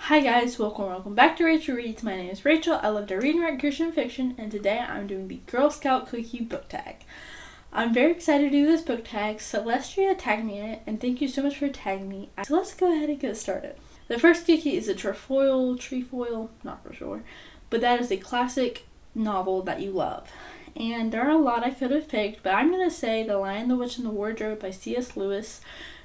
Hi guys, welcome back to Rachel Reads. My name is Rachel. I love to read and write Christian fiction, and today I'm doing the Girl Scout Cookie book tag. I'm very excited to do this book tag. Celestia tagged me in it, and thank you so much for tagging me. So let's go ahead and get started. The first cookie is a trefoil, not for sure, but that is a classic novel that you love. And there are a lot I could have picked, but I'm going to say The Lion, the Witch, and the Wardrobe by C.S. Lewis.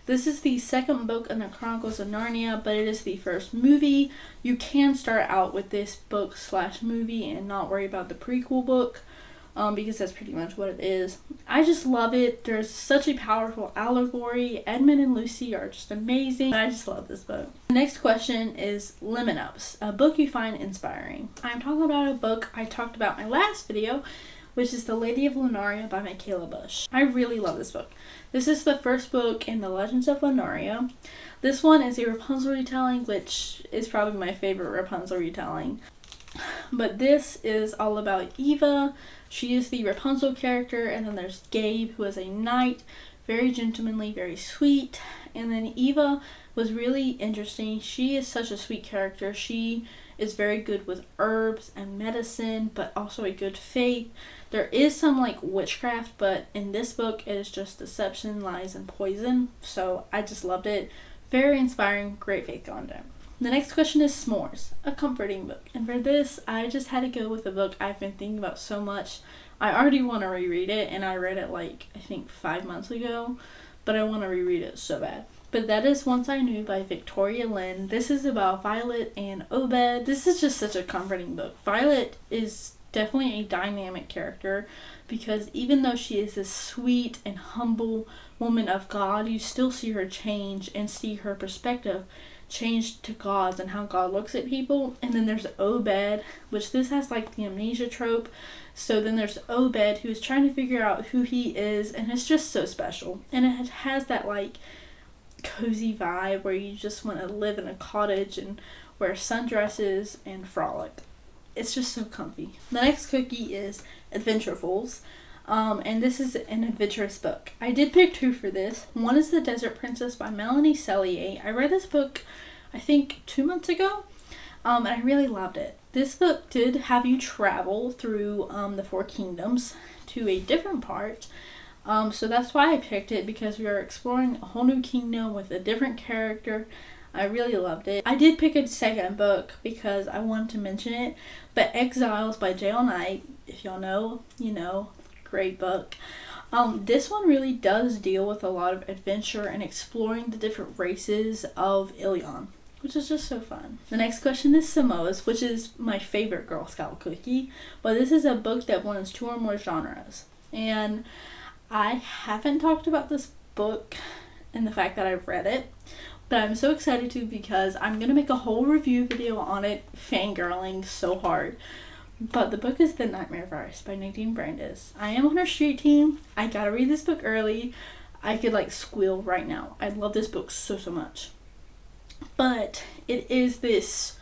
This is the second book in the Chronicles of Narnia, but it is the first movie. You can start out with this book / movie and not worry about the prequel book, because that's pretty much what it is. I just love it. There's such a powerful allegory. Edmund and Lucy are just amazing. I just love this book. The next question is Lemon Ups, a book you find inspiring. I'm talking about a book I talked about in my last video, which is The Lady of Lunaria by Michaela Bush. I really love this book. This is the first book in the Legends of Lunaria. This one is a Rapunzel retelling, which is probably my favorite Rapunzel retelling. But this is all about Eva. She is the Rapunzel character, and then there's Gabe, who is a knight, very gentlemanly, very sweet. And then Eva was really interesting. She is such a sweet character. She is very good with herbs and medicine, but also a good faith. There is some witchcraft, but in this book it is just deception, lies, and poison. So I just loved it. Very inspiring, great faith content. The next question is S'mores, a comforting book. And for this, I just had to go with a book I've been thinking about so much. I already want to reread it, and I read it I think 5 months ago, but I want to reread it so bad. But that is Once I Knew by Victoria Lynn. This is about Violet and Obed. This is just such a comforting book. Violet is definitely a dynamic character, because even though she is this sweet and humble woman of God, you still see her change and see her perspective change to God's and how God looks at people. And then there's Obed, which this has the amnesia trope. So then there's Obed, who is trying to figure out who he is, and it's just so special. And it has that cozy vibe where you just want to live in a cottage and wear sundresses and frolic. It's just so comfy. The next cookie is Adventurefuls, and this is an adventurous book. I did pick two for this. One is The Desert Princess by Melanie Cellier. I read this book I think 2 months ago, and I really loved it. This book did have you travel through the Four Kingdoms to a different part. So that's why I picked it, because we are exploring a whole new kingdom with a different character. I really loved it. I did pick a second book because I wanted to mention it, but Exiles by J.L. Knight, if y'all know, you know, great book. This one really does deal with a lot of adventure and exploring the different races of Ilion, which is just so fun. The next question is Samoas, which is my favorite Girl Scout cookie, but this is a book that blends 2 or more genres. And I haven't talked about this book and the fact that I've read it, but I'm so excited to, because I'm going to make a whole review video on it, fangirling so hard. But the book is The Nightmare Virus by Nadine Brandes. I am on her street team. I gotta read this book early. I could squeal right now. I love this book so much. But it is this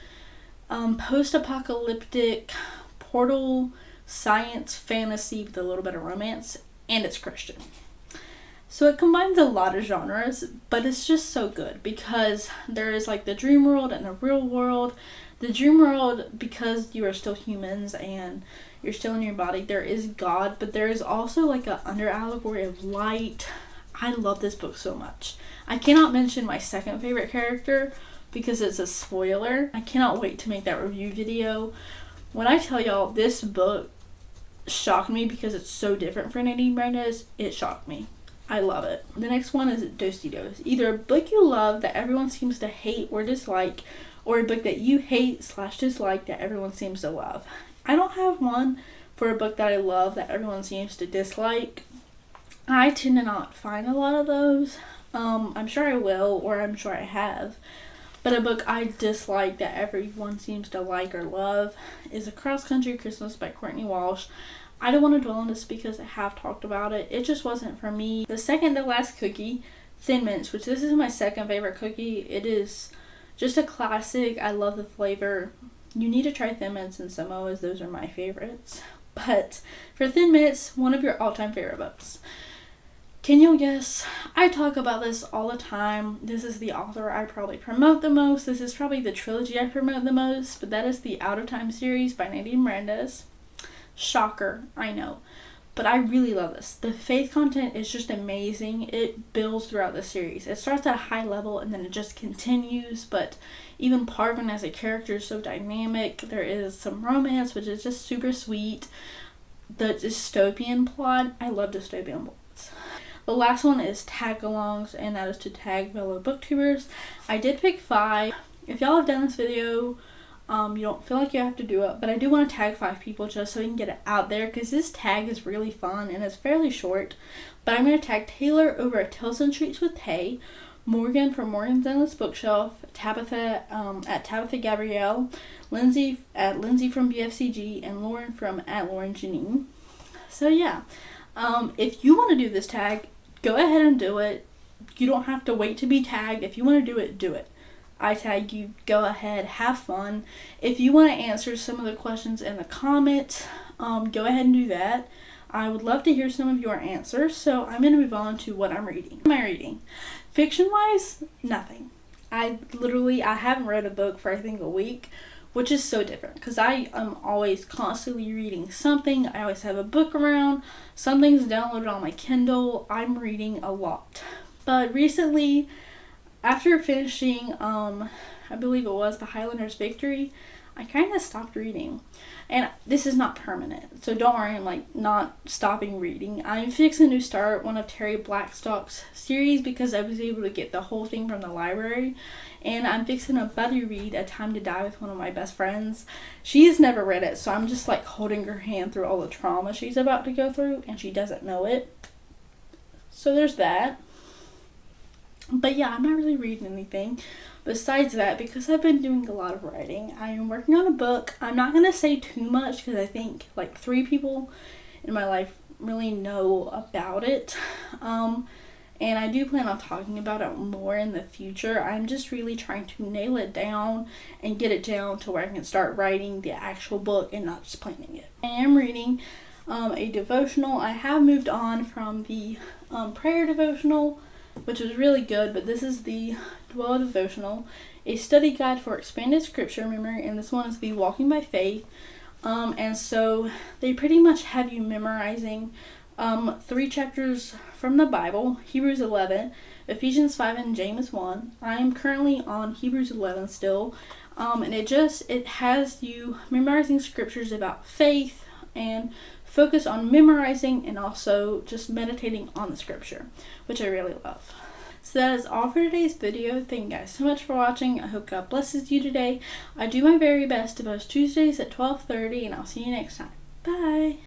post-apocalyptic portal science fantasy with a little bit of romance, and it's Christian. So it combines a lot of genres, but it's just so good, because there is the dream world and the real world. The dream world, because you are still humans and you're still in your body, there is God, but there is also an under allegory of light. I love this book so much. I cannot mention my second favorite character because it's a spoiler. I cannot wait to make that review video. When I tell y'all, this book shocked me because it's so different for Nadine Brandes. It shocked me. I love it. The next one is Do-Si-Dos. Either a book you love that everyone seems to hate or dislike, or a book that you hate / dislike that everyone seems to love. I don't have one for a book that I love that everyone seems to dislike. I tend to not find a lot of those. I'm sure I will, or I'm sure I have. But a book I dislike that everyone seems to like or love is A Cross Country Christmas by Courtney Walsh. I don't want to dwell on this because I have talked about it. It just wasn't for me. The second to last cookie, Thin Mints, which this is my second favorite cookie. It is just a classic. I love the flavor. You need to try Thin Mints and Samoas. Those are my favorites. But for Thin Mints, one of your all-time favorite books. Can you guess? I talk about this all the time. This is the author I probably promote the most. This is probably the trilogy I promote the most, but that is the Out of Time series by Nadine Brandes. Shocker, I know. But I really love this. The faith content is just amazing. It builds throughout the series. It starts at a high level and then it just continues, but even Parvin as a character is so dynamic. There is some romance, which is just super sweet. The dystopian plot, I love dystopian plots. The last one is tag-alongs, and that is to tag fellow booktubers. I did pick 5. If y'all have done this video, you don't feel like you have to do it, but I do want to tag 5 people just so we can get it out there, because this tag is really fun and it's fairly short. But I'm going to tag Taylor over at Tales and Treats with Tay, Morgan from Morgan's Endless Bookshelf, Tabitha at Tabitha Gabrielle, Lindsay at Lindsay from BFCG, and Lauren from at Lauren Janine. So yeah, if you want to do this tag, go ahead and do it. You don't have to wait to be tagged. If you want to do it, do it. I tag you, go ahead, have fun. If you want to answer some of the questions in the comments, go ahead and do that. I would love to hear some of your answers, so I'm going to move on to what I'm reading. What am I reading? Fiction-wise, nothing. I haven't read a book for I think a week, which is so different because I am always constantly reading something. I always have a book around. Something's downloaded on my Kindle. I'm reading a lot. But recently, after finishing, I believe it was The Highlander's Victory, I kind of stopped reading. And this is not permanent, so don't worry, I'm not stopping reading. I'm fixing to start one of Terry Blackstock's series because I was able to get the whole thing from the library. And I'm fixing to buddy read A Time to Die with one of my best friends. She has never read it, so I'm just holding her hand through all the trauma she's about to go through, and she doesn't know it. So there's that. But yeah, I'm not really reading anything besides that because I've been doing a lot of writing. I am working on a book. I'm not going to say too much because I think 3 people in my life really know about it. And I do plan on talking about it more in the future. I'm just really trying to nail it down and get it down to where I can start writing the actual book and not just planning it. I am reading a devotional. I have moved on from the prayer devotional, which was really good, but this is the Dwell Devotional, a study guide for expanded scripture memory, and this one is the Walking by Faith. And so they pretty much have you memorizing 3 chapters from the Bible: Hebrews 11, Ephesians 5, and James 1. I am currently on Hebrews 11 still, and it has you memorizing scriptures about faith and focus on memorizing and also just meditating on the scripture, which I really love. So that is all for today's video. Thank you guys so much for watching. I hope God blesses you today. I do my very best to post Tuesdays at 12:30, and I'll see you next time. Bye!